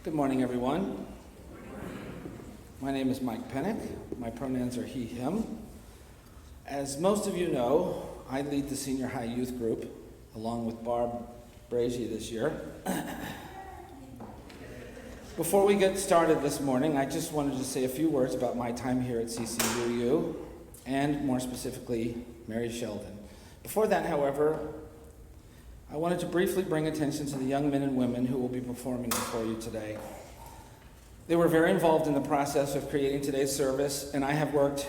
Good morning, everyone. My name is Mike Pennick. My pronouns are he, him. As most of you know, I lead the senior high youth group, along with Barb Brazy this year. Before we get started this morning, I just wanted to say a few words about my time here at CCUU, and more specifically, Mary Sheldon. Before that, however, I wanted to briefly bring attention to the young men and women who will be performing before you today. They were very involved in the process of creating today's service, and have worked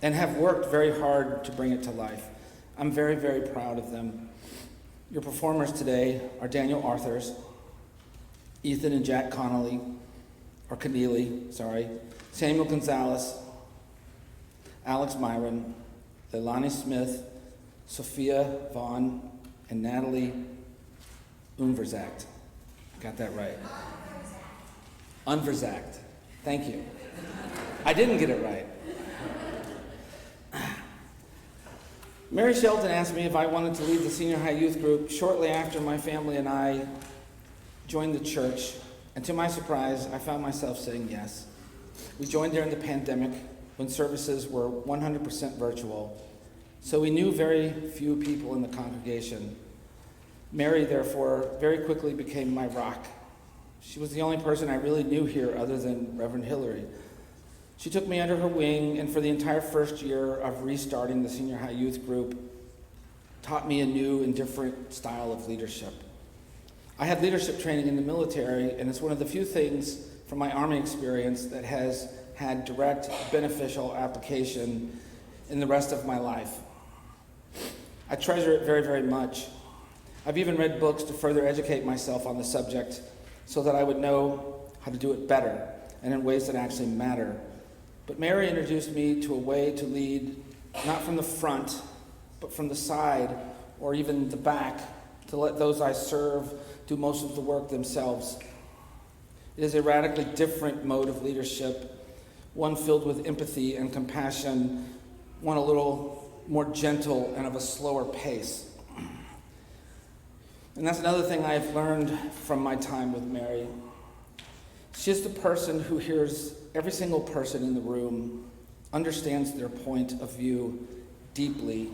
very hard to bring it to life. I'm very, very proud of them. Your performers today are Daniel Arthurs, Ethan and Jack Connolly, Samuel Gonzalez, Alex Myron, Leilani Smith, Sophia Vaughn, and Natalie Unverzagt. Got that right. Unverzagt. Thank you. I didn't get it right. Mary Sheldon asked me if I wanted to lead the senior high youth group shortly after my family and I joined the church, and to my surprise, I found myself saying yes. We joined during the pandemic when services were 100% virtual, so we knew very few people in the congregation. Mary, therefore, very quickly became my rock. She was the only person I really knew here other than Reverend Hillary. She took me under her wing, and for the entire first year of restarting the senior high youth group, taught me a new and different style of leadership. I had leadership training in the military, and it's one of the few things from my Army experience that has had direct beneficial application in the rest of my life. I treasure it very, very much. I've even read books to further educate myself on the subject so that I would know how to do it better and in ways that actually matter. But Mary introduced me to a way to lead, not from the front, but from the side or even the back, to let those I serve do most of the work themselves. It is a radically different mode of leadership, one filled with empathy and compassion, one a little more gentle and of a slower pace. And that's another thing I've learned from my time with Mary. She's the person who hears every single person in the room, understands their point of view deeply.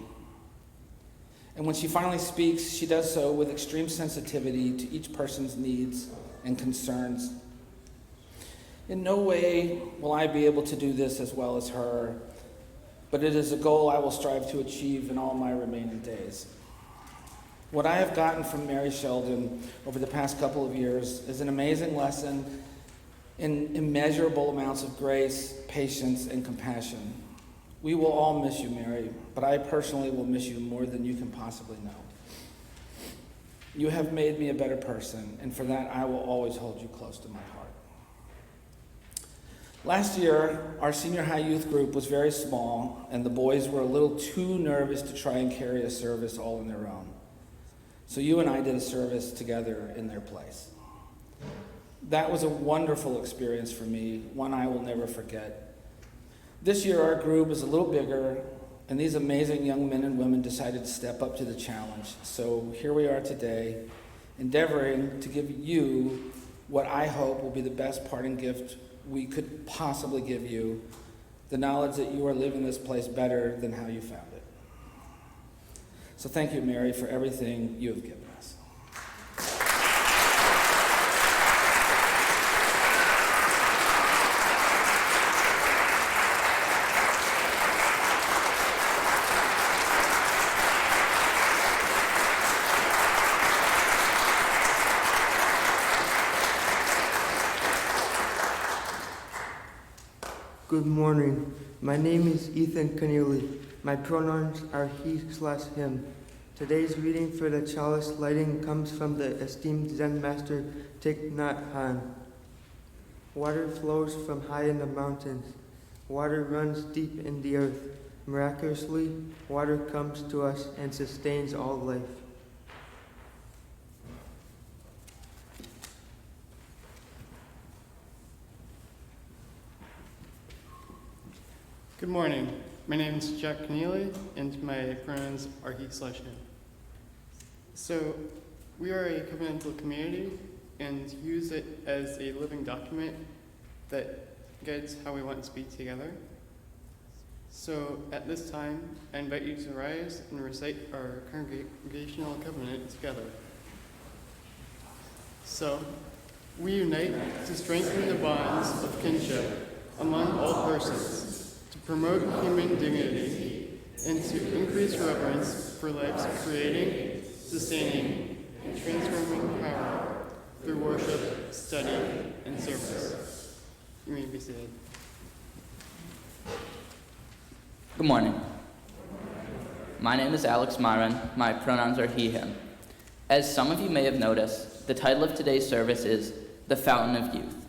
And when she finally speaks, she does so with extreme sensitivity to each person's needs and concerns. In no way will I be able to do this as well as her, but it is a goal I will strive to achieve in all my remaining days. What I have gotten from Mary Sheldon over the past couple of years is an amazing lesson in immeasurable amounts of grace, patience, and compassion. We will all miss you, Mary, but I personally will miss you more than you can possibly know. You have made me a better person, and for that I will always hold you close to my heart. Last year, our senior high youth group was very small, and the boys were a little too nervous to try and carry a service all on their own. So you and I did a service together in their place. That was a wonderful experience for me, one I will never forget. This year, our group is a little bigger, and these amazing young men and women decided to step up to the challenge. So here we are today, endeavoring to give you what I hope will be the best parting gift we could possibly give you, the knowledge that you are leaving this place better than how you found it. So thank you, Mary, for everything you have given us. Good morning. My name is Ethan Keneally. My pronouns are he/him. Today's reading for the chalice lighting comes from the esteemed Zen master Thich Nhat Hanh. Water flows from high in the mountains. Water runs deep in the earth. Miraculously, water comes to us and sustains all life. Good morning. My name is Jack Keneally, and my pronouns are he/him. So, we are a covenantal community, and use it as a living document that guides how we want to speak together. So at this time, I invite you to rise and recite our congregational covenant together. So, we unite to strengthen the bonds of kinship among all persons, to promote human dignity, and to increase reverence for life's creating, sustaining, and transforming power through worship, study, and service. You may be seated. Good morning. My name is Alex Myron. My pronouns are he, him. As some of you may have noticed, the title of today's service is The Fountain of Youth.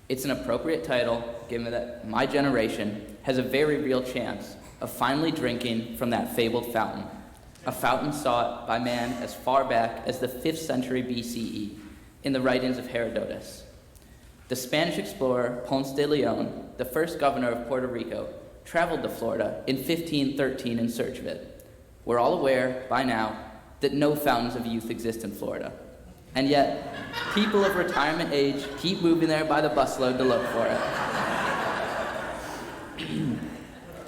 It's an appropriate title given that my generation has a very real chance of finally drinking from that fabled fountain, a fountain sought by man as far back as the 5th century BCE in the writings of Herodotus. The Spanish explorer Ponce de Leon, the first governor of Puerto Rico, traveled to Florida in 1513 in search of it. We're all aware by now that no fountains of youth exist in Florida. And yet, people of retirement age keep moving there by the busload to look for it.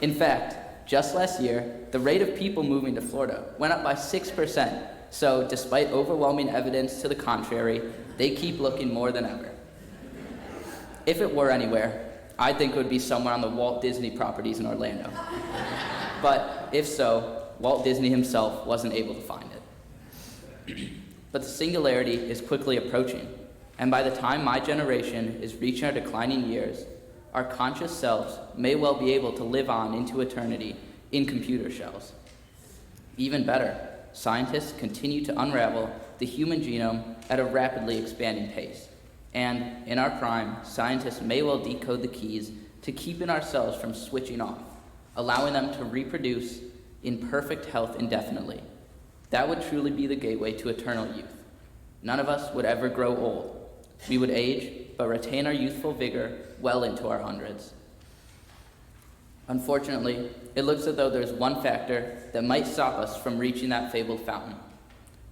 In fact, just last year, the rate of people moving to Florida went up by 6%. So despite overwhelming evidence to the contrary, they keep looking more than ever. If it were anywhere, I think it would be somewhere on the Walt Disney properties in Orlando. But if so, Walt Disney himself wasn't able to find it. But the singularity is quickly approaching, and by the time my generation is reaching our declining years, our conscious selves may well be able to live on into eternity in computer shells. Even better, scientists continue to unravel the human genome at a rapidly expanding pace. And in our prime, scientists may well decode the keys to keeping ourselves from switching off, allowing them to reproduce in perfect health indefinitely. That would truly be the gateway to eternal youth. None of us would ever grow old. We would age, but retain our youthful vigor well into our hundreds. Unfortunately, it looks as though there's one factor that might stop us from reaching that fabled fountain.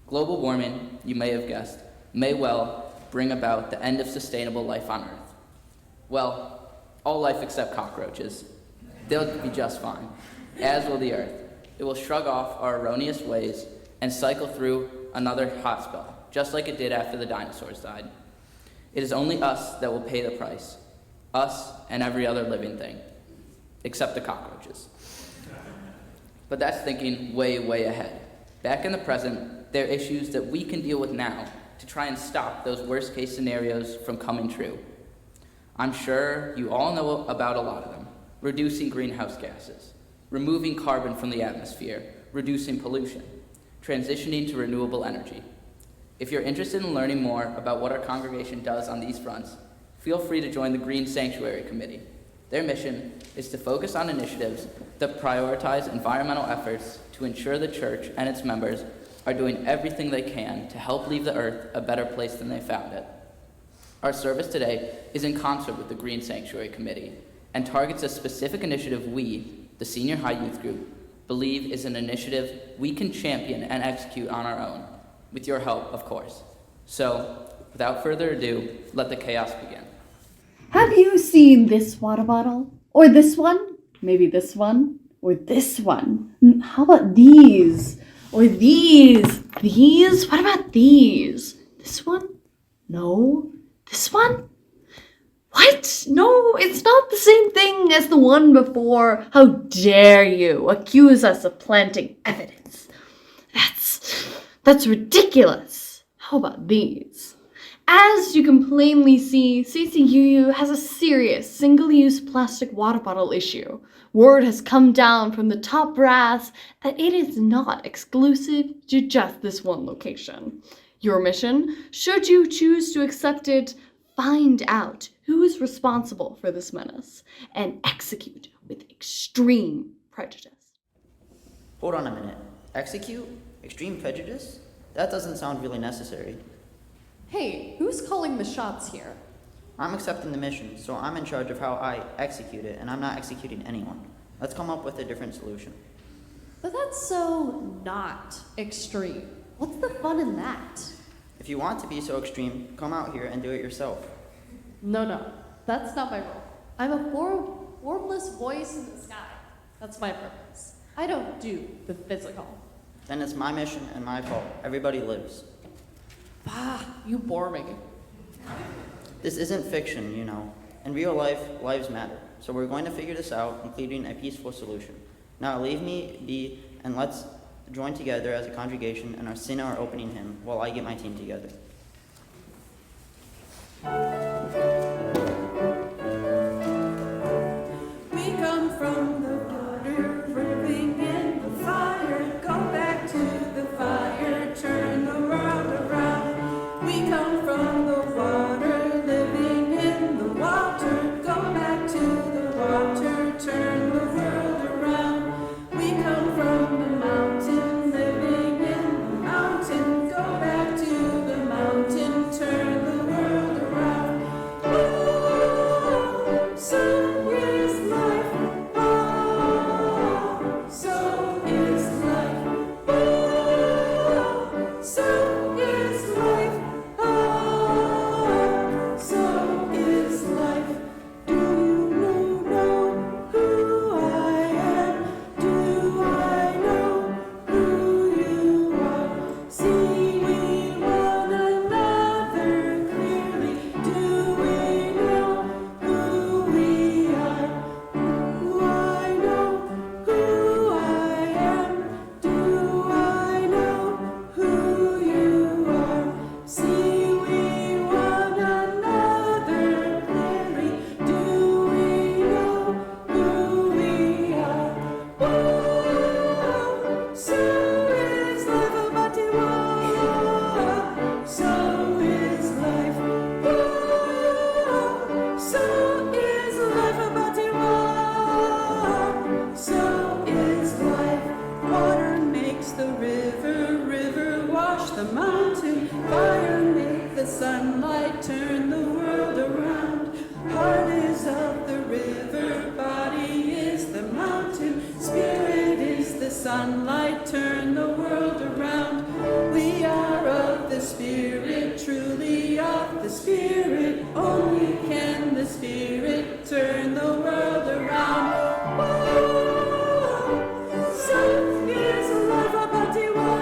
Global warming, you may have guessed, may well bring about the end of sustainable life on Earth. Well, all life except cockroaches. They'll be just fine, as will the Earth. It will shrug off our erroneous ways and cycle through another hot spell, just like it did after the dinosaurs died. It is only us that will pay the price. Us and every other living thing, except the cockroaches. But that's thinking way, way ahead. Back in the present, there are issues that we can deal with now to try and stop those worst-case scenarios from coming true. I'm sure you all know about a lot of them. Reducing greenhouse gases, removing carbon from the atmosphere, reducing pollution, transitioning to renewable energy. If you're interested in learning more about what our congregation does on these fronts, feel free to join the Green Sanctuary Committee. Their mission is to focus on initiatives that prioritize environmental efforts to ensure the church and its members are doing everything they can to help leave the earth a better place than they found it. Our service today is in concert with the Green Sanctuary Committee and targets a specific initiative we, the Senior High Youth Group, believe is an initiative we can champion and execute on our own, with your help, of course. So, without further ado, let the chaos begin. Have you seen this water bottle? Or this one? Maybe this one? Or this one? How about these? Or these? These? What about these? This one? No. This one? What? No, it's not the same thing as the one before. How dare you accuse us of planting evidence? That's ridiculous. How about these? As you can plainly see, CCUU has a serious single-use plastic water bottle issue. Word has come down from the top brass that it is not exclusive to just this one location. Your mission, should you choose to accept it, find out who is responsible for this menace and execute with extreme prejudice. Hold on a minute. Execute? Extreme prejudice? That doesn't sound really necessary. Hey, who's calling the shots here? I'm accepting the mission, so I'm in charge of how I execute it, and I'm not executing anyone. Let's come up with a different solution. But that's so not extreme. What's the fun in that? If you want to be so extreme, come out here and do it yourself. No, that's not my role. I'm a formless voice in the sky. That's my purpose. I don't do the physical. Then it's my mission and my fault. Everybody lives. Bah, you bore me. This isn't fiction, you know. In real life, lives matter. So we're going to figure this out, including a peaceful solution. Now leave me be and let's join together as a congregation and sing our opening hymn while I get my team together. We come from the water, living in the fire. Go back to the fire, turn the world around. We come from the water, living in the water. Go back to the water, turn the world around. We come from the mountain, living in the mountain. Go back to the mountain, turn the world around. Oh, so is life. Oh, so is life. Oh, so is life. Oh, so is life. Do you know who I am? Do I know who you are? See we one another clearly. Do we know who we are? Do I know who I am? Do I know who you are? See we one another clearly. Do we know who we are? Whoa, so is life, Abatiwa. So is life. Whoa, so is life, Abatiwa. So is life. Water makes the river, river wash the mountain. Fire make the sunlight turn the world around. Heart is of the river, body is the mountain. Spirit is the sunlight, turn the world around. We are of the Spirit, truly of the Spirit. Only can the Spirit turn the world around. Whoa, so is life, Abatiwa.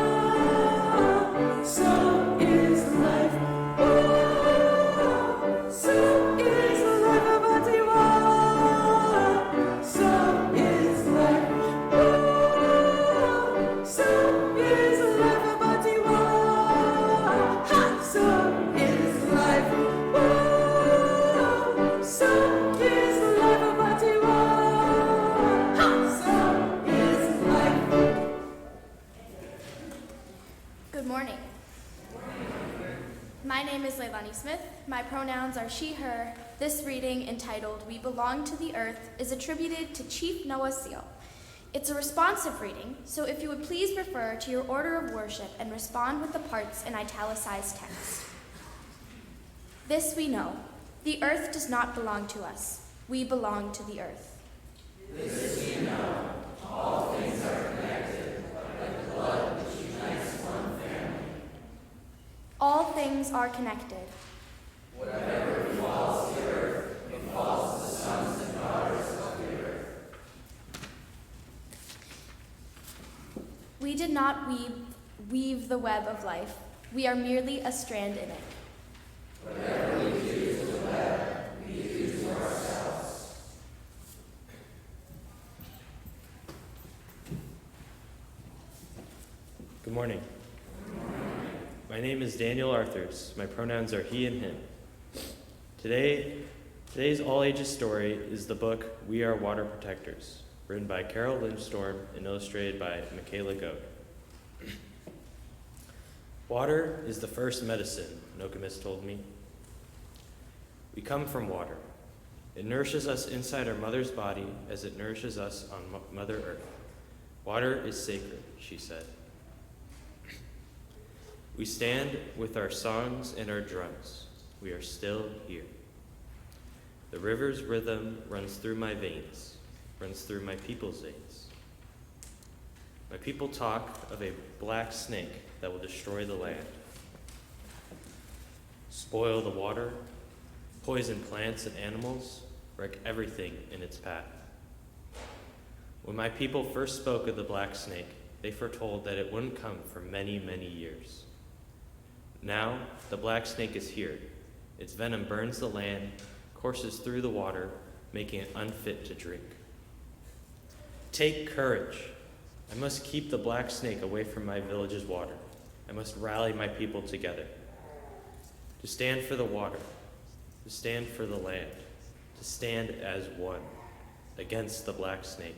So is life. Whoa, so is life, Abatiwa. So is life. Whoa, so is life, Abatiwa. Ha! So is life. Whoa, so is life, Abatiwa. Ha! So is life. Good morning. My name is Leilani Smith. My pronouns are she, her. This reading, entitled We Belong to the Earth, is attributed to Chief Noah Seal. It's a responsive reading, so if you would please refer to your order of worship and respond with the parts in italicized text. This we know, the earth does not belong to us. We belong to the earth. All things are connected. We did not weave the web of life. We are merely a strand in it. Good morning. My name is Daniel Arthurs. My pronouns are he and him. Today's all-ages story is the book We Are Water Protectors, written by Carol Lindstorm and illustrated by Michaela Goad. Water is the first medicine, Nokomis told me. We come from water. It nourishes us inside our mother's body as it nourishes us on Mother Earth. Water is sacred, she said. We stand with our songs and our drums. We are still here. The river's rhythm runs through my veins, runs through my people's veins. My people talk of a black snake that will destroy the land. spoil the water, poison plants and animals, wreck everything in its path. When my people first spoke of the black snake, they foretold that it wouldn't come for many, many years. Now, the black snake is here. Its venom burns the land, courses through the water, making it unfit to drink. Take courage. I must keep the black snake away from my village's water. I must rally my people together. To stand for the water, to stand for the land, to stand as one against the black snake.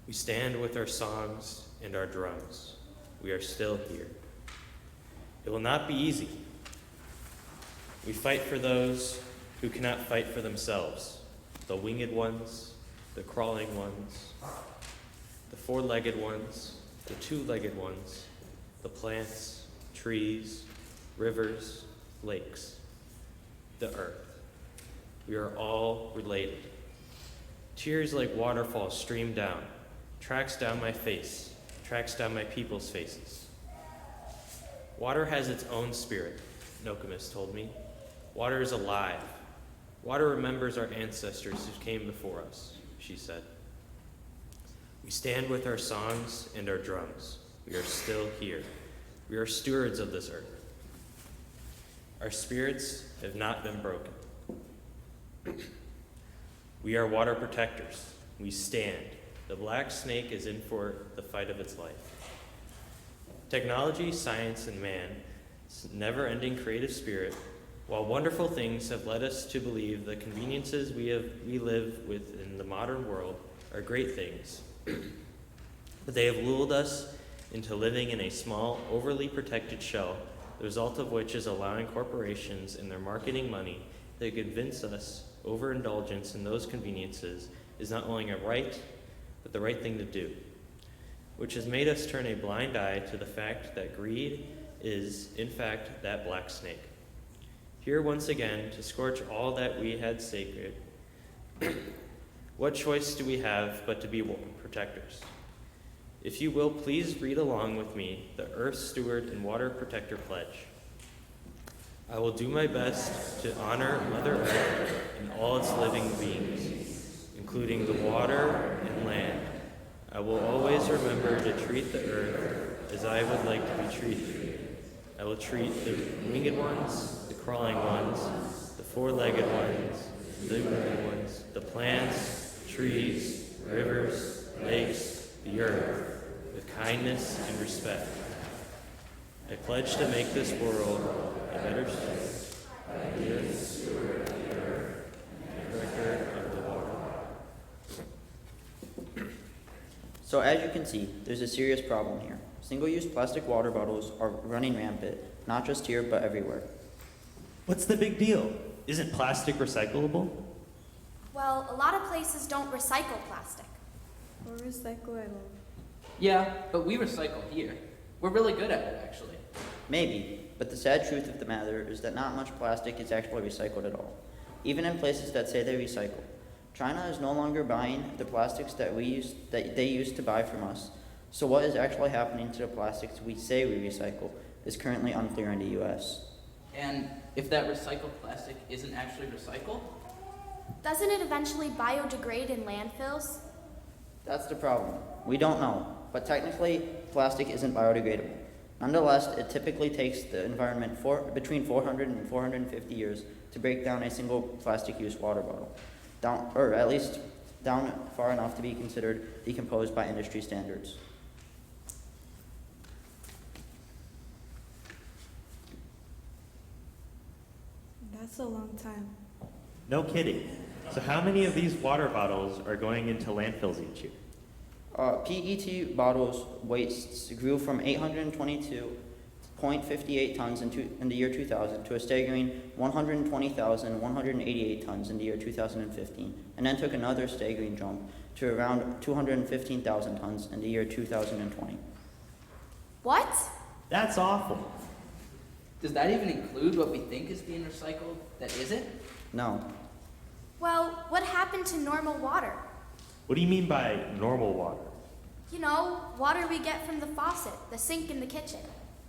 We stand with our songs and our drums. We are still here. It will not be easy. We fight for those who cannot fight for themselves, the winged ones, the crawling ones, the four-legged ones, the two-legged ones, the plants, trees, rivers, lakes, the earth. We are all related. Tears like waterfalls stream down, tracks down my face, tracks down my people's faces. Water has its own spirit, Nokomis told me. Water is alive. Water remembers our ancestors who came before us, she said. We stand with our songs and our drums. We are still here. We are stewards of this earth. Our spirits have not been broken. We are water protectors. We stand. The black snake is in for the fight of its life. Technology, science, and man's never-ending creative spirit, while wonderful things have led us to believe the conveniences we live with in the modern world are great things, but they have lulled us into living in a small, overly protected shell, the result of which is allowing corporations and their marketing money to convince us overindulgence in those conveniences is not only a right, but the right thing to do, which has made us turn a blind eye to the fact that greed is, in fact, that black snake. Here once again, to scorch all that we had sacred, what choice do we have but to be protectors? If you will, please read along with me the Earth Steward and Water Protector Pledge. I will do my best to honor Mother Earth and all its living beings, including the water and land. I will always remember to treat the earth as I would like to be treated. I will treat the winged ones, the crawling ones, the four-legged ones, the winged ones, the plants, trees, rivers, lakes, the earth, with kindness and respect. I pledge to make this world a better place. The earth, steward of the earth, protector of the water. So as you can see, there's a serious problem here. Single-use plastic water bottles are running rampant, not just here, but everywhere. What's the big deal? Isn't plastic recyclable? Well, a lot of places don't recycle plastic. Or recyclable. Yeah, but we recycle here. We're really good at it, actually. Maybe, but the sad truth of the matter is that not much plastic is actually recycled at all, even in places that say they recycle. China is no longer buying the plastics that they used to buy from us, so what is actually happening to the plastics we say we recycle is currently unclear in the US. And if that recycled plastic isn't actually recycled? Doesn't it eventually biodegrade in landfills? That's the problem. We don't know, but technically, plastic isn't biodegradable. Nonetheless, it typically takes the environment between 400 and 450 years to break down a single plastic-use water bottle, or at least down far enough to be considered decomposed by industry standards. That's a long time. No kidding. So how many of these water bottles are going into landfills each year? PET bottles wastes grew from 822.58 tons in the year 2000 to a staggering 120,188 tons in the year 2015, and then took another staggering jump to around 215,000 tons in the year 2020. What? That's awful. Does that even include what we think is being recycled that isn't? No. Well, what happened to normal water? What do you mean by normal water? You know, water we get from the faucet, the sink in the kitchen.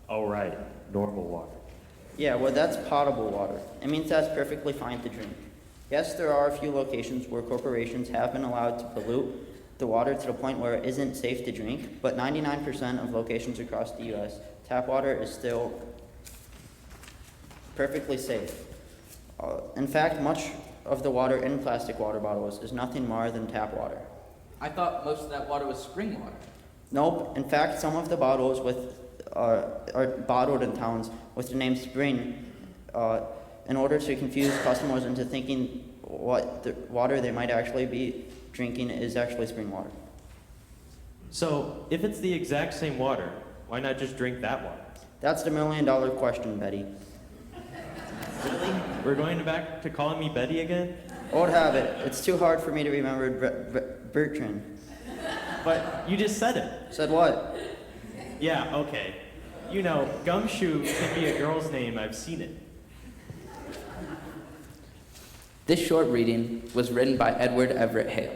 Oh, right, normal water. Yeah, well, that's potable water. It means that's perfectly fine to drink. Yes, there are a few locations where corporations have been allowed to pollute the water to the point where it isn't safe to drink, but 99% of locations across the U.S., tap water is still perfectly safe. In fact, much of the water in plastic water bottles is nothing more than tap water. I thought most of that water was spring water. Nope. In fact, some of the bottles are bottled in towns with the name Spring in order to confuse customers into thinking what the water they might actually be drinking is actually spring water. So, if it's the exact same water, why not just drink that water? That's the $1,000,000 question, Betty. Really? We're going back to calling me Betty again? Old habit. It's too hard for me to remember Bertrand. But you just said it. Said what? Yeah, okay. You know, Gumshoe can be a girl's name. I've seen it. This short reading was written by Edward Everett Hale.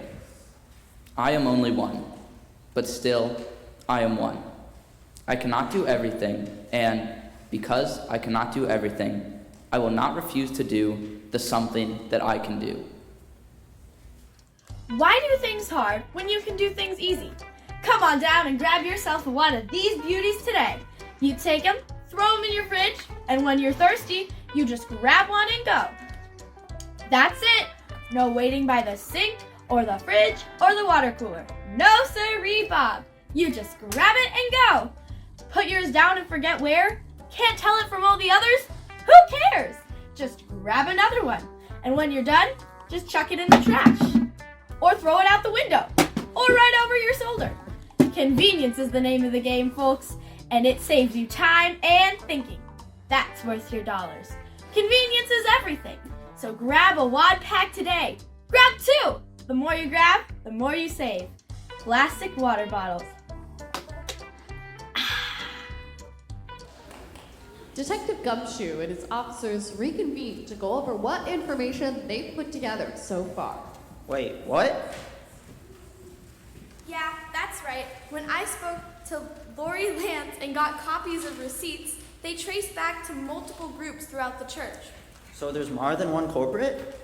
I am only one, but still, I am one. I cannot do everything, and because I cannot do everything, I will not refuse to do the something that I can do. Why do things hard when you can do things easy? Come on down and grab yourself one of these beauties today. You take them, throw them in your fridge, and when you're thirsty, you just grab one and go. That's it. No waiting by the sink or the fridge or the water cooler. No sirree, Bob. You just grab it and go. Put yours down and forget where? Can't tell it from all the others? Who cares? Just grab another one. And when you're done, just chuck it in the trash. Or throw it out the window. Or right over your shoulder. Convenience is the name of the game, folks. And it saves you time and thinking. That's worth your dollars. Convenience is everything. So grab a wad pack today. Grab 2. The more you grab, the more you save. Plastic water bottles. Detective Gumshoe and his officers reconvened to go over what information they've put together so far. Wait, what? Yeah, that's right. When I spoke to Lori Lance and got copies of receipts, they traced back to multiple groups throughout the church. So there's more than one culprit?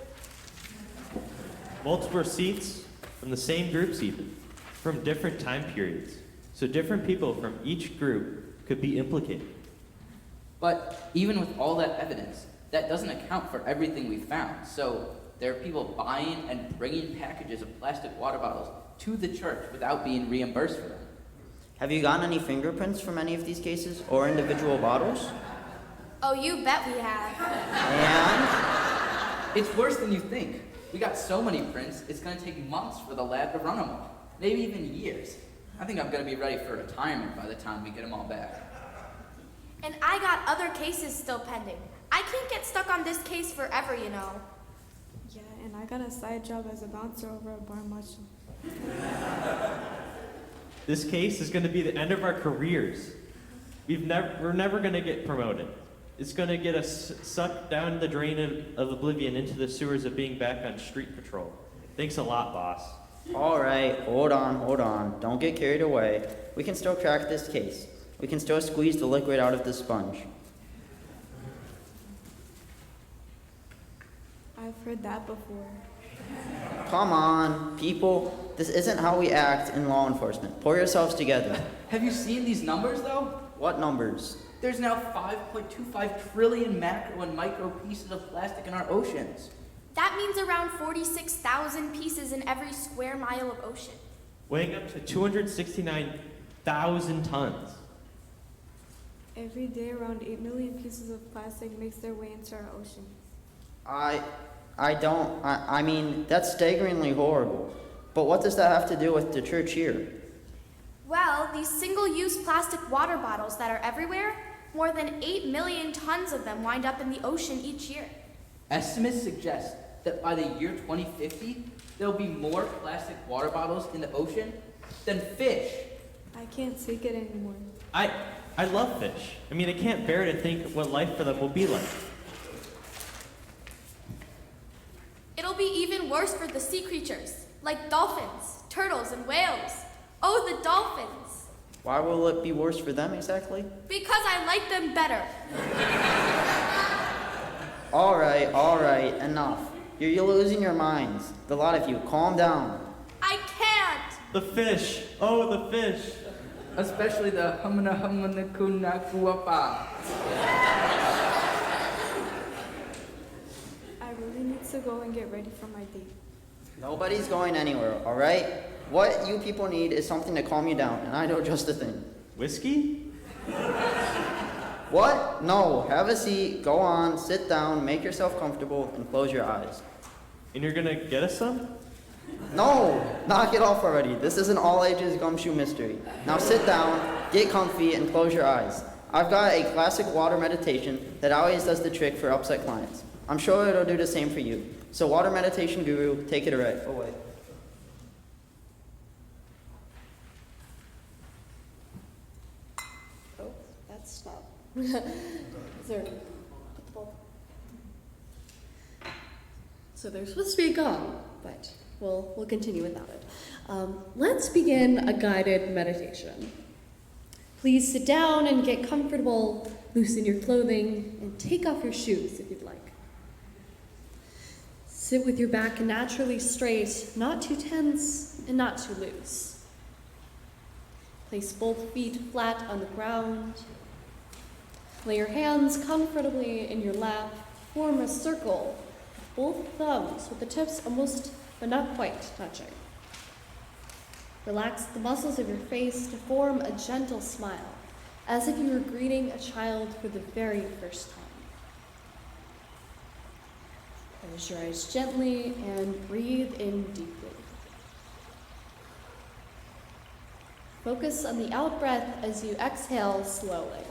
Multiple receipts from the same groups even, from different time periods. So different people from each group could be implicated. But even with all that evidence, that doesn't account for everything we found. So there are people buying and bringing packages of plastic water bottles to the church without being reimbursed for them. Have you gotten any fingerprints from any of these cases or individual bottles? Oh, you bet we have. And? It's worse than you think. We got so many prints, it's going to take months for the lab to run them all. Maybe even years. I think I'm going to be ready for retirement by the time we get them all back. And I got other cases still pending. I can't get stuck on this case forever, you know. Yeah, and I got a side job as a bouncer over at Bar Marshall. This case is going to be the end of our careers. We're never going to get promoted. It's going to get us sucked down the drain of oblivion into the sewers of being back on street patrol. Thanks a lot, boss. All right, hold on. Don't get carried away. We can still crack this case. We can still squeeze the liquid out of the sponge. I've heard that before. Come on, people. This isn't how we act in law enforcement. Pull yourselves together. Have you seen these numbers, though? What numbers? There's now 5.25 trillion macro and micro pieces of plastic in our oceans. That means around 46,000 pieces in every square mile of ocean. Weighing up to 269,000 tons. Every day, around 8 million pieces of plastic makes their way into our ocean. I mean, that's staggeringly horrible. But what does that have to do with the church here? Well, these single-use plastic water bottles that are everywhere, more than 8 million tons of them wind up in the ocean each year. Estimates suggest that by the year 2050, there'll be more plastic water bottles in the ocean than fish. I can't take it anymore. I love fish. I mean, I can't bear to think what life for them will be like. It'll be even worse for the sea creatures, like dolphins, turtles, and whales. Oh, the dolphins. Why will it be worse for them exactly? Because I like them better. All right, enough. You're losing your minds. The lot of you, calm down. I can't! The fish. Oh, the fish. Especially the humana humana kunakuapa. I really need to go and get ready for my date. Nobody's going anywhere, all right? What you people need is something to calm you down, and I know just the thing. Whiskey? What? No, have a seat, go on, sit down, make yourself comfortable, and close your eyes. And you're gonna get us some? No, knock it off already. This is an all-ages gumshoe mystery. Now sit down, get comfy, and close your eyes. I've got a classic water meditation that always does the trick for upset clients. I'm sure it'll do the same for you. So water meditation guru, take it away. Oh, that's not. Is there? Put the ball. So there's supposed to be a gong, but we'll continue without it. Let's begin a guided meditation. Please sit down and get comfortable, loosen your clothing, and take off your shoes if you'd like. Sit with your back naturally straight, not too tense and not too loose. Place both feet flat on the ground. Lay your hands comfortably in your lap. Form a circle with both thumbs with the tips almost but not quite touching. Relax the muscles of your face to form a gentle smile, as if you were greeting a child for the very first time. Close your eyes gently and breathe in deeply. Focus on the out-breath as you exhale slowly.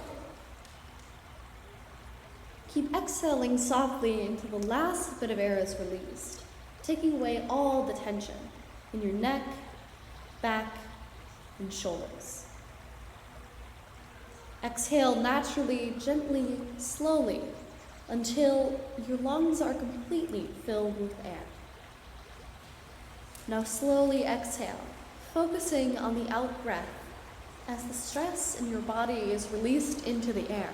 Keep exhaling softly until the last bit of air is released, taking away all the tension in your neck, back, and shoulders. Exhale naturally, gently, slowly, until your lungs are completely filled with air. Now slowly exhale, focusing on the out-breath as the stress in your body is released into the air,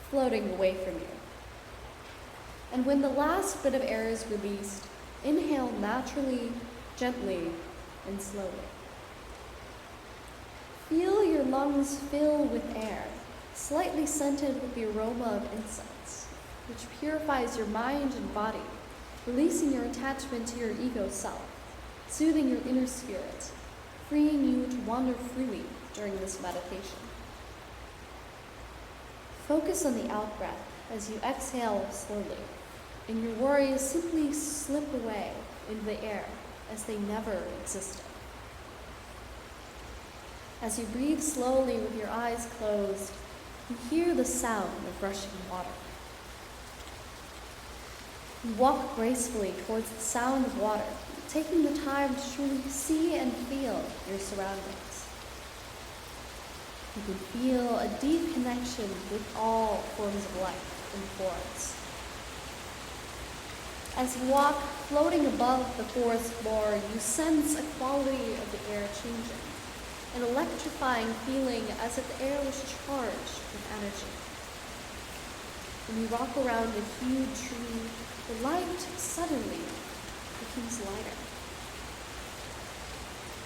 floating away from you. And when the last bit of air is released, inhale naturally, gently, and slowly. Feel your lungs fill with air, slightly scented with the aroma of incense, which purifies your mind and body, releasing your attachment to your ego self, soothing your inner spirit, freeing you to wander freely during this meditation. Focus on the out-breath as you exhale slowly, and your worries simply slip away into the air as they never existed. As you breathe slowly with your eyes closed, you hear the sound of rushing water. You walk gracefully towards the sound of water, taking the time to truly see and feel your surroundings. You can feel a deep connection with all forms of life in the forest. As you walk floating above the forest floor, you sense a quality of the air changing, an electrifying feeling as if the air was charged with energy. When you walk around a huge tree, the light suddenly becomes lighter.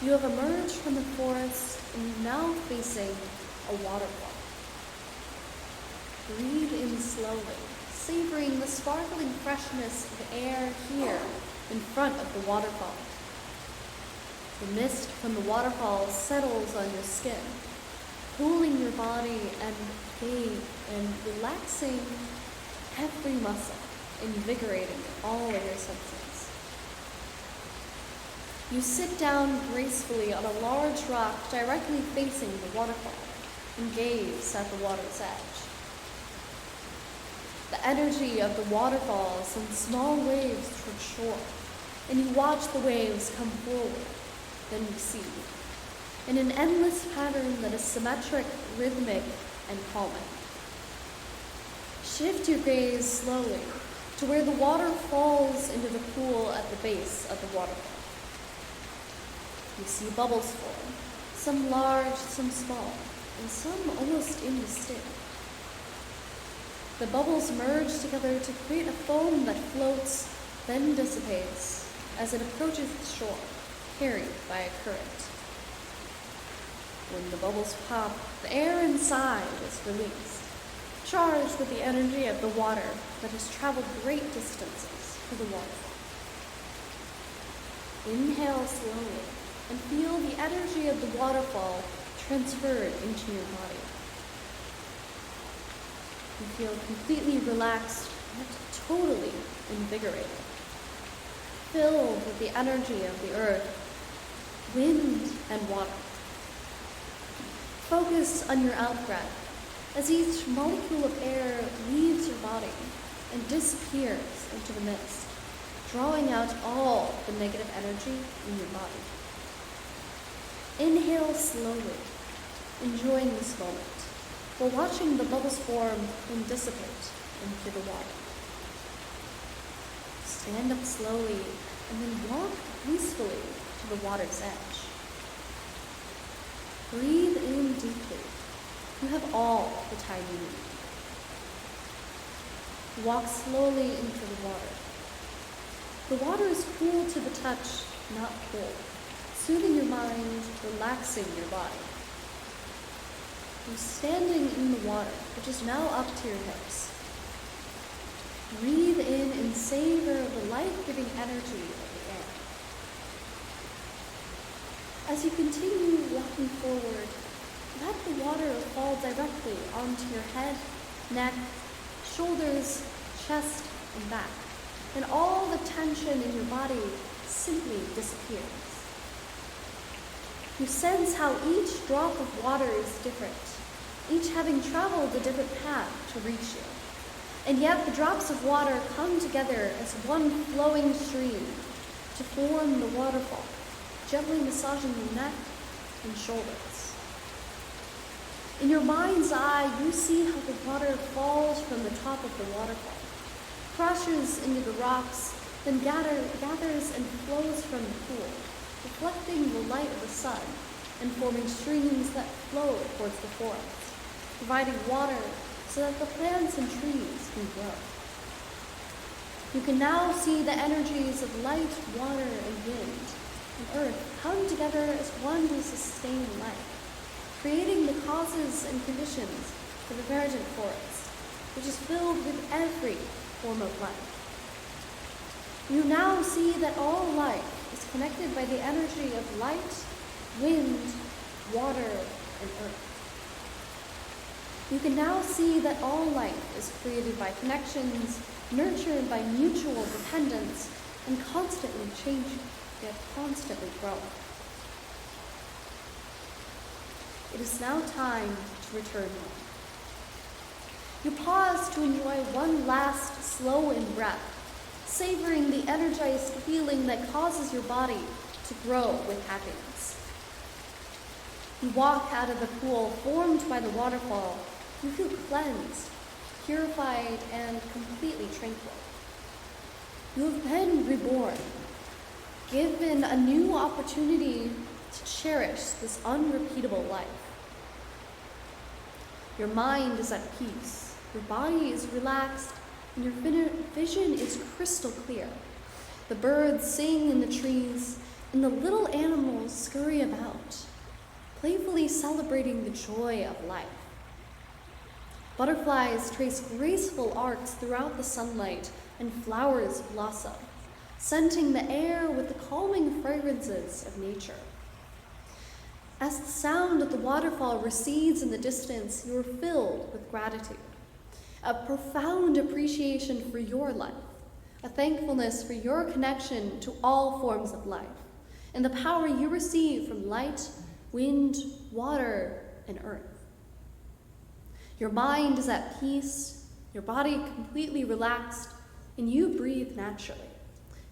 You have emerged from the forest and you're now facing a waterfall. Breathe in slowly, savoring the sparkling freshness of the air here in front of the waterfall. The mist from the waterfall settles on your skin, cooling your body and relaxing every muscle, invigorating all of your senses. You sit down gracefully on a large rock directly facing the waterfall and gaze at the water's edge. The energy of the waterfall sends small waves toward shore, and you watch the waves come forward, then recede, in an endless pattern that is symmetric, rhythmic, and calming. Shift your gaze slowly to where the water falls into the pool at the base of the waterfall. You see bubbles form, some large, some small, and some almost indistinct. The bubbles merge together to create a foam that floats, then dissipates as it approaches the shore, carried by a current. When the bubbles pop, the air inside is released, charged with the energy of the water that has traveled great distances to the waterfall. Inhale slowly and feel the energy of the waterfall transferred into your body. You feel completely relaxed, yet totally invigorated, filled with the energy of the earth, wind, and water. Focus on your out-breath as each molecule of air leaves your body and disappears into the mist, drawing out all the negative energy in your body. Inhale slowly, enjoying this moment, while watching the bubbles form and dissipate into the water. Stand up slowly and then walk gracefully to the water's edge. Breathe in deeply. You have all the time you need. Walk slowly into the water. The water is cool to the touch, not cold, soothing your mind, relaxing your body. You're standing in the water, which is now up to your hips. Breathe in and savor the life-giving energy of the air. As you continue walking forward, let the water fall directly onto your head, neck, shoulders, chest, and back, and all the tension in your body simply disappears. You sense how each drop of water is different, each having traveled a different path to reach you. And yet the drops of water come together as one flowing stream to form the waterfall, gently massaging your neck and shoulders. In your mind's eye, you see how the water falls from the top of the waterfall, crashes into the rocks, then gathers and flows from the pool, reflecting the light of the sun and forming streams that flow towards the forest, providing water so that the plants and trees can grow. You can now see the energies of light, water, and wind, and earth come together as one to sustain life, creating the causes and conditions for the verdant forest, which is filled with every form of life. You now see that all life is connected by the energy of light, wind, water, and earth. You can now see that all life is created by connections, nurtured by mutual dependence, and constantly changing, yet constantly growing. It is now time to return home. You pause to enjoy one last slow in breath, savoring the energized feeling that causes your body to grow with happiness. You walk out of the pool formed by the waterfall. You feel cleansed, purified, and completely tranquil. You have been reborn, given a new opportunity to cherish this unrepeatable life. Your mind is at peace, your body is relaxed, and your vision is crystal clear. The birds sing in the trees, and the little animals scurry about, playfully celebrating the joy of life. Butterflies trace graceful arcs throughout the sunlight, and flowers blossom, scenting the air with the calming fragrances of nature. As the sound of the waterfall recedes in the distance, you are filled with gratitude, a profound appreciation for your life, a thankfulness for your connection to all forms of life, and the power you receive from light, wind, water, and earth. Your mind is at peace, your body completely relaxed, and you breathe naturally,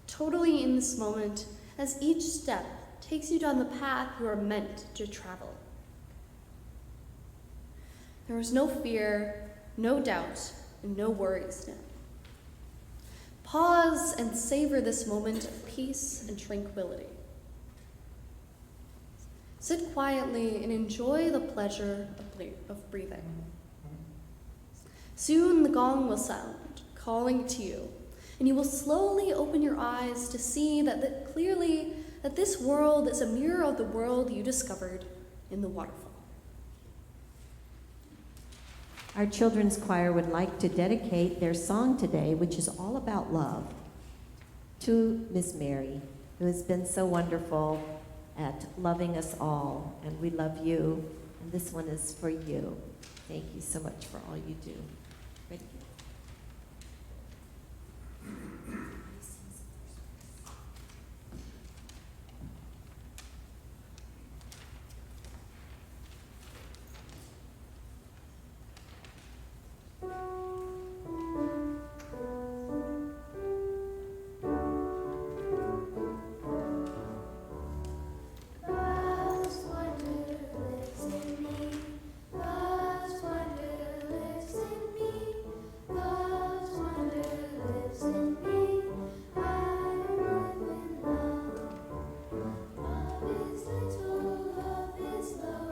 totally in this moment as each step takes you down the path you are meant to travel. There is no fear, no doubt, and no worries now. Pause and savor this moment of peace and tranquility. Sit quietly and enjoy the pleasure of breathing. Soon the gong will sound, calling to you, and you will slowly open your eyes to see clearly that this world is a mirror of the world you discovered in the waterfall. Our children's choir would like to dedicate their song today, which is all about love, to Miss Mary, who has been so wonderful at loving us all, and we love you, and this one is for you. Thank you so much for all you do. Ready? Love's wonder lives in me. Love's wonder lives in me. Love's wonder lives in me. I live in love. Love is little, love is low.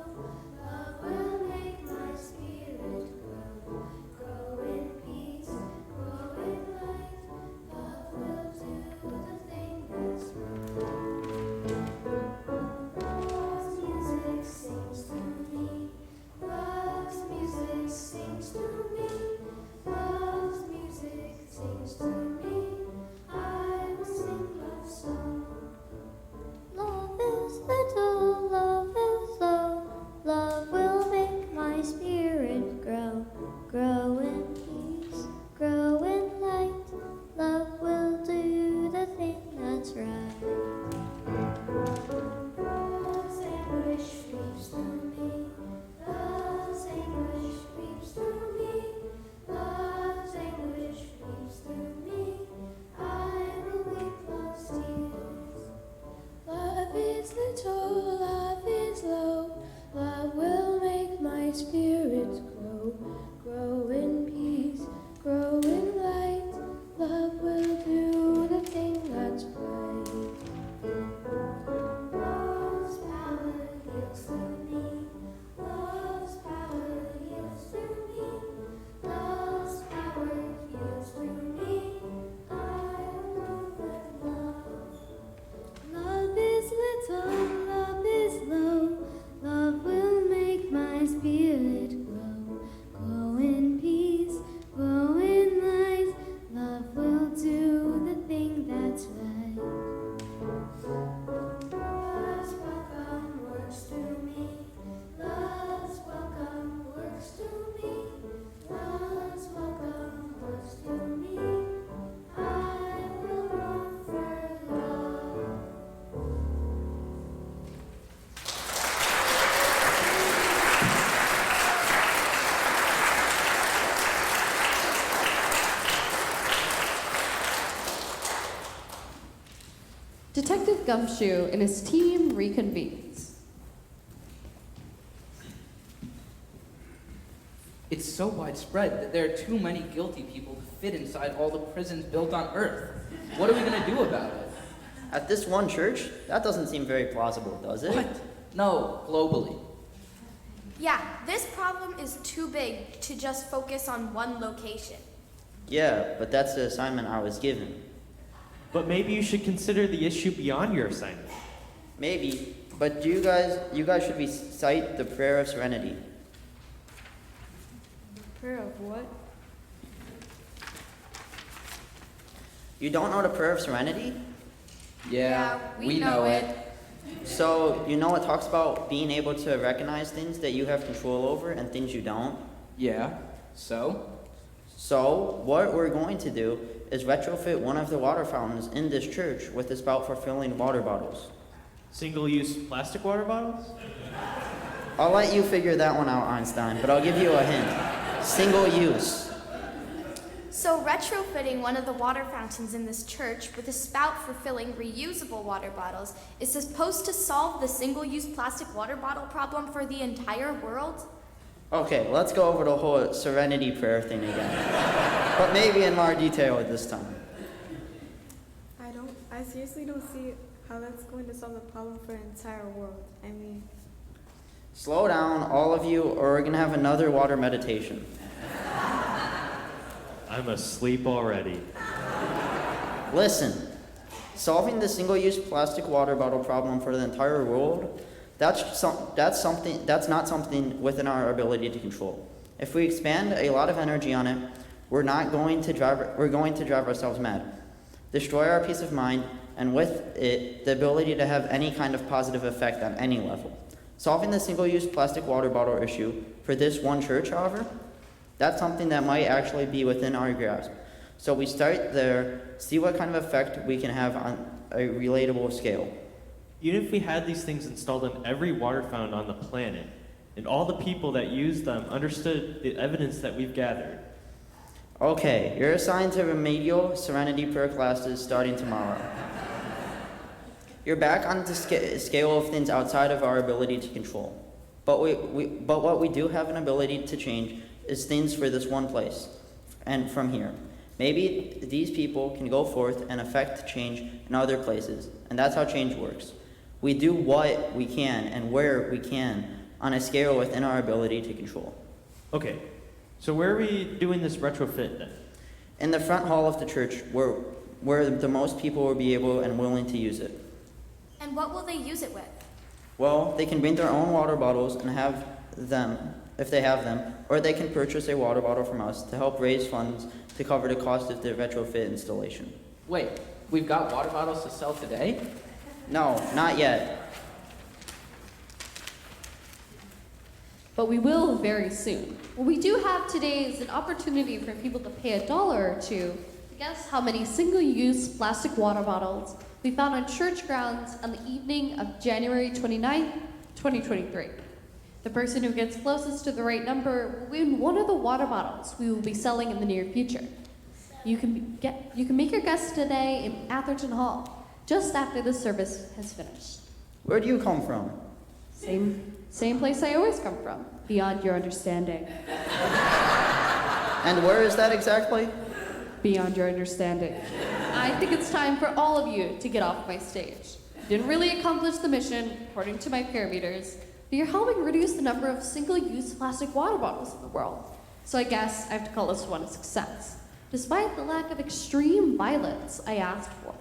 Love will make my spirit grow. Grow in peace, grow in light. Love will do the thing that's right. Love's music sings to me. Love's music sings to me. Love's music sings to me. I will sing love song. Love is little, love is low. Love will make my spirit grow. Grow in peace, grow in light. Love will do the thing that's right. Love's anguish weeps through me. Love's anguish weeps through me. Love's anguish weeps through me. I will weep love's tears. Love is little, love is low. Love will make my spirit grow. Grow in peace, grow in light. Love will do the thing that's right. Love's power heals through me. Love's power heals through me. Love's power heals through me. I love with love. Love is little, love is low. Love will make my spirit grow. Grow in peace, grow in light. Love will do the thing that's right. Love's welcome works through me. Love's welcome works through me. Love's welcome works through me. I will offer love. Detective Gumshoe and his team reconvenes. It's so widespread that there are too many guilty people to fit inside all the prisons built on Earth. What are we going to do about it? At this one church, that doesn't seem very plausible, does it? What? No, globally. Yeah, this problem is too big to just focus on one location. Yeah, but that's the assignment I was given. But maybe you should consider the issue beyond your assignment. Maybe, but you guys should recite the prayer of serenity. Prayer of what? You don't know the prayer of serenity? Yeah, we know it. So, you know it talks about being able to recognize things that you have control over and things you don't? Yeah, so? So, what we're going to do is retrofit one of the water fountains in this church with a spout for filling water bottles. Single-use plastic water bottles? I'll let you figure that one out, Einstein, but I'll give you a hint. Single use. So retrofitting one of the water fountains in this church with a spout for filling reusable water bottles is supposed to solve the single-use plastic water bottle problem for the entire world? Okay, let's go over the whole serenity prayer thing again. But maybe in more detail this time. I seriously don't see how that's going to solve the problem for the entire world. I mean, Slow down, all of you, or we're going to have another water meditation. I'm asleep already. Listen, solving the single-use plastic water bottle problem for the entire world, that's not something within our ability to control. If we expend a lot of energy on it, we're going to drive ourselves mad, destroy our peace of mind, and with it, the ability to have any kind of positive effect on any level. Solving the single-use plastic water bottle issue for this one church, however, that's something that might actually be within our grasp. So we start there, see what kind of effect we can have on a relatable scale. Even if we had these things installed in every water fountain on the planet, and all the people that use them understood the evidence that we've gathered. Okay, you're assigned to remedial Serenity Prayer classes starting tomorrow. You're back on the scale of things outside of our ability to control. But what we do have an ability to change is things for this one place, and from here. Maybe these people can go forth and affect change in other places, and that's how change works. We do what we can and where we can on a scale within our ability to control. Okay, so where are we doing this retrofit then? In the front hall of the church, where the most people will be able and willing to use it. And what will they use it with? Well, they can bring their own water bottles and have them, if they have them, or they can purchase a water bottle from us to help raise funds to cover the cost of the retrofit installation. Wait, we've got water bottles to sell today? No, not yet. But we will very soon. What we do have today is an opportunity for people to pay $1 or $2 to guess how many single-use plastic water bottles we found on church grounds on the evening of January 29th, 2023. The person who gets closest to the right number will win one of the water bottles we will be selling in the near future. You can make your guess today in Atherton Hall, just after the service has finished. Where do you come from? Same place I always come from, beyond your understanding. And where is that exactly? Beyond your understanding. I think it's time for all of you to get off my stage. Didn't really accomplish the mission, according to my parameters, but you're helping reduce the number of single-use plastic water bottles in the world. So I guess I have to call this one a success, despite the lack of extreme violence I asked for.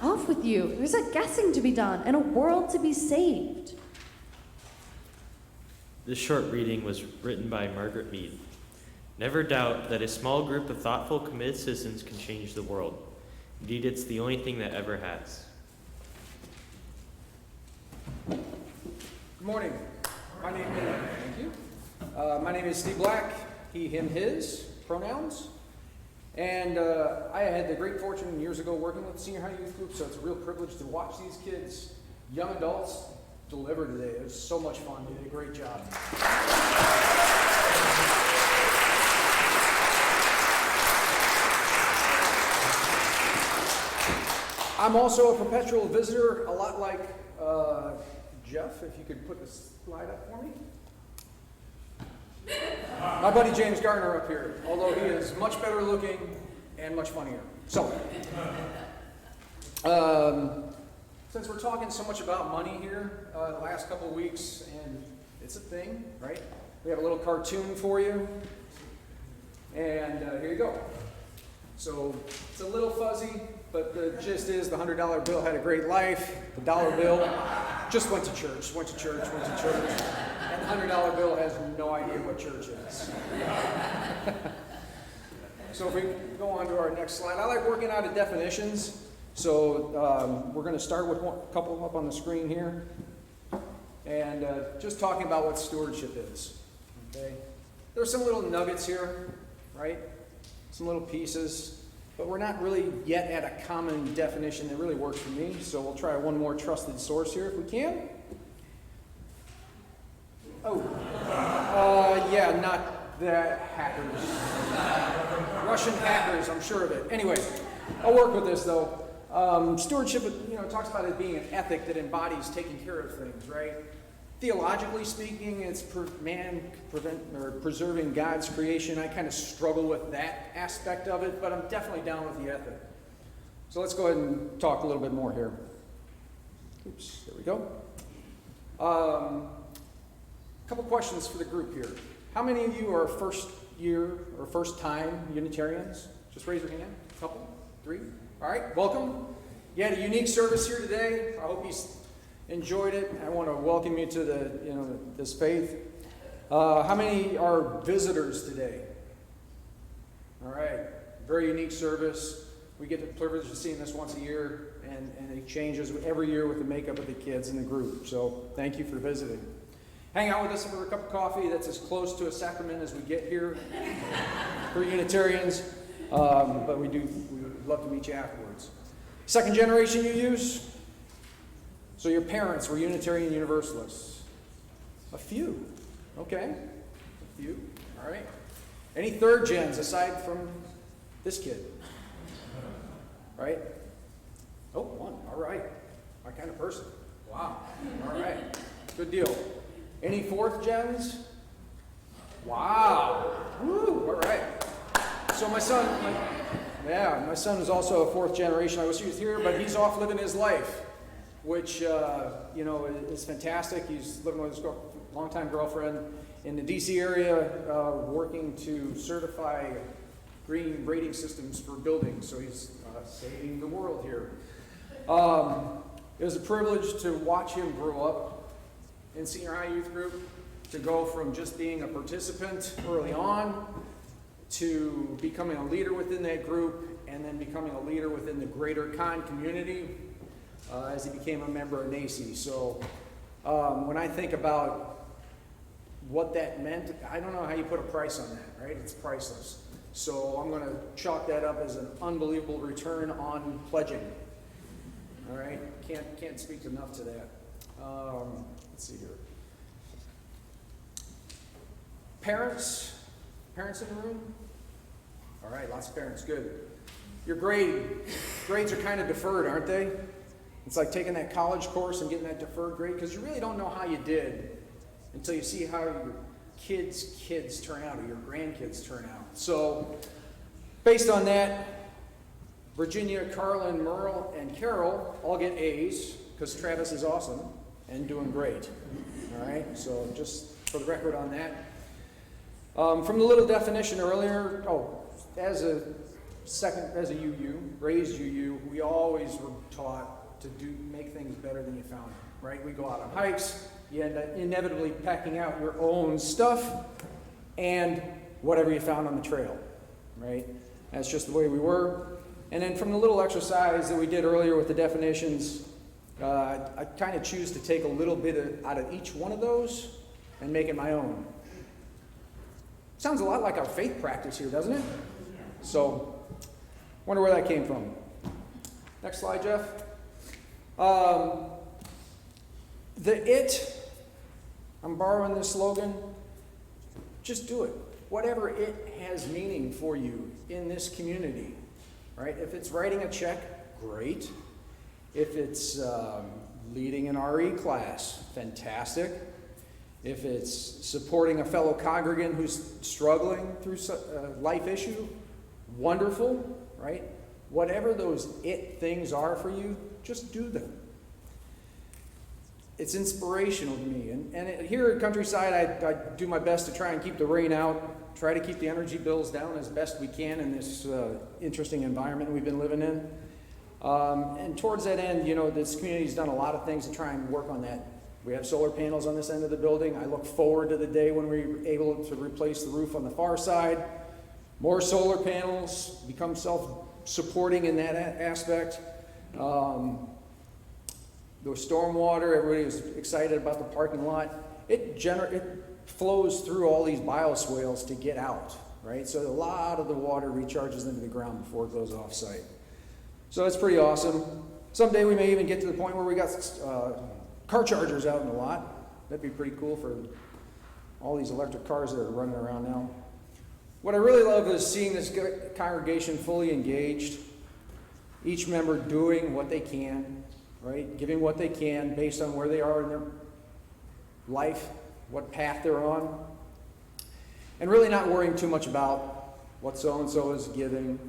Off with you. There's a guessing to be done and a world to be saved. This short reading was written by Margaret Mead. Never doubt that a small group of thoughtful, committed citizens can change the world. Indeed, it's the only thing that ever has. Good morning. My name is Steve Black. He, him, his pronouns. And I had the great fortune years ago working with the Senior High Youth Group, so it's a real privilege to watch these kids, young adults, deliver today. It was so much fun. You did a great job. I'm also a perpetual visitor, a lot like Jeff, if you could put the slide up for me. My buddy James Garner up here, although he is much better looking and much funnier. So, since we're talking so much about money here the last couple of weeks, and it's a thing, right? We have a little cartoon for you. And here you go. So, it's a little fuzzy, but the gist is the $100 bill had a great life. The dollar bill just went to church. And the $100 bill has no idea what church is. So if we go on to our next slide, I like working out of definitions. So we're going to start with a couple up on the screen here. And just talking about what stewardship is. Okay? There's some little nuggets here, right? Some little pieces. But we're not really yet at a common definition that really works for me. So we'll try one more trusted source here if we can. Oh, yeah, not the hackers. Russian hackers, I'm sure of it. Anyway, I'll work with this though. Stewardship, talks about it being an ethic that embodies taking care of things, right? Theologically speaking, it's preserving God's creation. I kind of struggle with that aspect of it, but I'm definitely down with the ethic. So let's go ahead and talk a little bit more here. Oops, there we go. A couple questions for the group here. How many of you are year or first time Unitarians? Just raise your hand. A couple? 3? All right, welcome. You had a unique service here today. I hope you enjoyed it. I want to welcome you to this faith. How many are visitors today? All right, very unique service. We get the privilege of seeing this once a year, and it changes every year with the makeup of the kids in the group. So thank you for visiting. Hang out with us for a cup of coffee. That's as close to a sacrament as we get here for Unitarians. But we'd love to meet you afterwards. Second generation UUs? So your parents were Unitarian Universalists? A few. Okay. A few. All right. Any third gens aside from this kid? Right? Oh, one. All right. My kind of person. Wow. All right. Good deal. Any fourth gens? Wow. Woo. All right. So my son is also a fourth generation. I wish he was here, but he's off living his life, which, is fantastic. He's living with his longtime girlfriend in the D.C. area, working to certify green rating systems for buildings. So he's saving the world here. It was a privilege to watch him grow up in senior high youth group, to go from just being a participant early on to becoming a leader within that group, and then becoming a leader within the greater Con community as he became a member of NACI. So when I think about what that meant, I don't know how you put a price on that, right? It's priceless. So I'm going to chalk that up as an unbelievable return on pledging. All right, can't speak enough to that. Let's see here. Parents in the room? All right, lots of parents, good. Your grades are kind of deferred, aren't they? It's like taking that college course and getting that deferred grade, because you really don't know how you did until you see how your kids turn out, or your grandkids turn out. So, based on that, Virginia, Carlin, Merle, and Carol all get A's, because Travis is awesome and doing great. All right, so just for the record on that. From the little definition earlier, as a UU, raised UU, we always were taught to make things better than you found them, right? We go out on hikes, you end up inevitably packing out your own stuff and whatever you found on the trail, right? That's just the way we were. And then from the little exercise that we did earlier with the definitions, I kind of choose to take a little bit out of each one of those and make it my own. Sounds a lot like our faith practice here, doesn't it? So, wonder where that came from. Next slide, Jeff. I'm borrowing this slogan, just do it. Whatever it has meaning for you in this community, right? If it's writing a check, great. If it's leading an RE class, fantastic. If it's supporting a fellow congregant who's struggling through a life issue, wonderful, right? Whatever those things are for you, just do them. It's inspirational to me. And here at Countryside, I do my best to try and keep the rain out, try to keep the energy bills down as best we can in this interesting environment we've been living in. And towards that end, this community's done a lot of things to try and work on that. We have solar panels on this end of the building. I look forward to the day when we're able to replace the roof on the far side. More solar panels, become self-supporting in that aspect. The stormwater, everybody was excited about the parking lot. It flows through all these bioswales to get out, right? So a lot of the water recharges into the ground before it goes off-site. So it's pretty awesome. Someday we may even get to the point where we got car chargers out in the lot. That'd be pretty cool for all these electric cars that are running around now. What I really love is seeing this congregation fully engaged, each member doing what they can, right? Giving what they can based on where they are in their life, what path they're on, and really not worrying too much about what so-and-so is giving,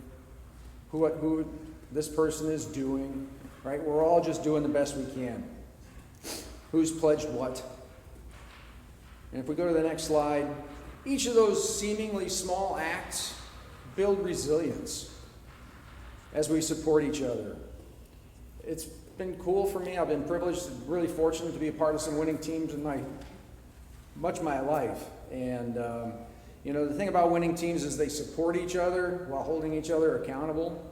who this person is doing, right? We're all just doing the best we can. Who's pledged what? And if we go to the next slide, Each of those seemingly small acts build resilience as we support each other. It's been cool for me. I've been privileged and really fortunate to be a part of some winning teams in much of my life. And the thing about winning teams is they support each other while holding each other accountable.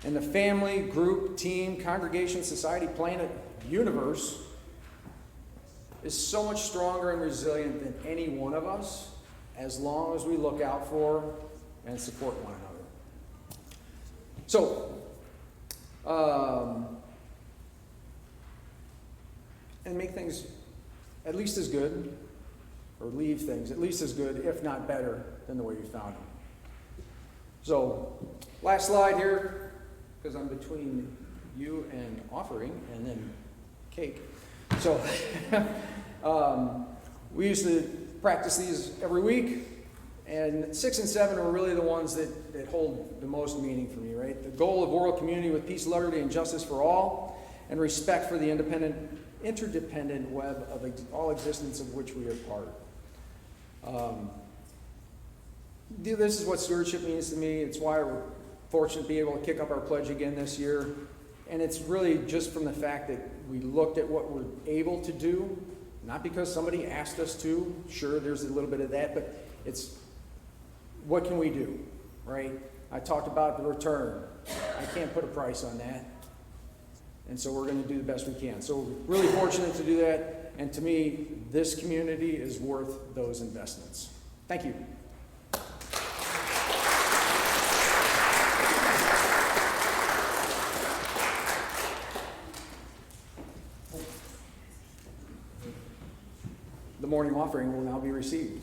And the family, group, team, congregation, society, planet, universe is so much stronger and resilient than any one of us as long as we look out for and support one another. So, and make things at least as good, or leave things at least as good, if not better, than the way you found them. So, last slide here, because I'm between you and offering, and then cake. So, we used to practice these every week, and 6 and 7 are really the ones that hold the most meaning for me, right? The goal of world community with peace, liberty, and justice for all, and respect for the interdependent web of all existence of which we are part. This is what stewardship means to me. It's why we're fortunate to be able to kick up our pledge again this year. And it's really just from the fact that we looked at what we're able to do, not because somebody asked us to. Sure, there's a little bit of that, but it's what can we do, right? I talked about the return. I can't put a price on that. And so we're going to do the best we can. So we're really fortunate to do that. And to me, this community is worth those investments. Thank you. The morning offering will now be received.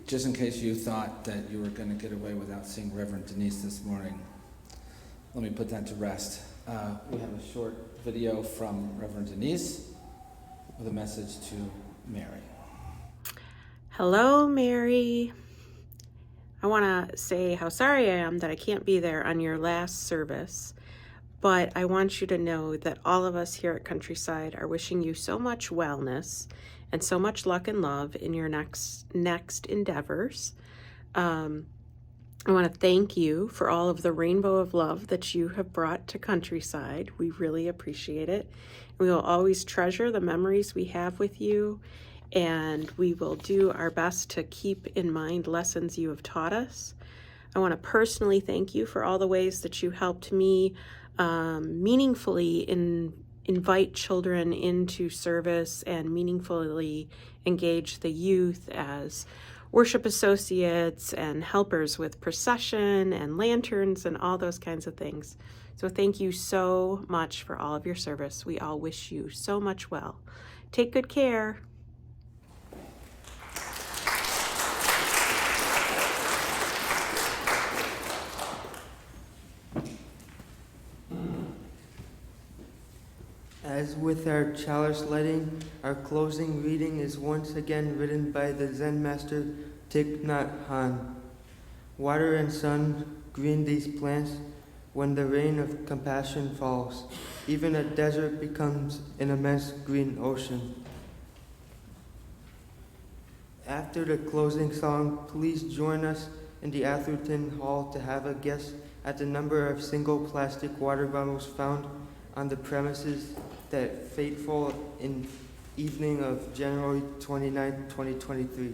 just in case you thought that you were going to get away without seeing Reverend Denise this morning, let me put that to rest. We have a short video from Reverend Denise with a message to Mary. Hello, Mary. I want to say how sorry I am that I can't be there on your last service, but I want you to know that all of us here at Countryside are wishing you so much wellness and so much luck and love in your next endeavors. I want to thank you for all of the rainbow of love that you have brought to Countryside. We really appreciate it. We will always treasure the memories we have with you, and we will do our best to keep in mind lessons you have taught us. I want to personally thank you for all the ways that you helped me meaningfully invite children into service and meaningfully engage the youth as worship associates and helpers with procession and lanterns and all those kinds of things. So thank you so much for all of your service. We all wish you so much well. Take good care. As with our chalice lighting, our closing reading is once again written by the Zen master Thich Nhat Hanh. Water and sun green these plants when the rain of compassion falls. Even a desert becomes an immense green ocean. After the closing song, please join us in the Atherton Hall to have a guess at the number of single plastic water bottles found on the premises that fateful evening of January 29, 2023.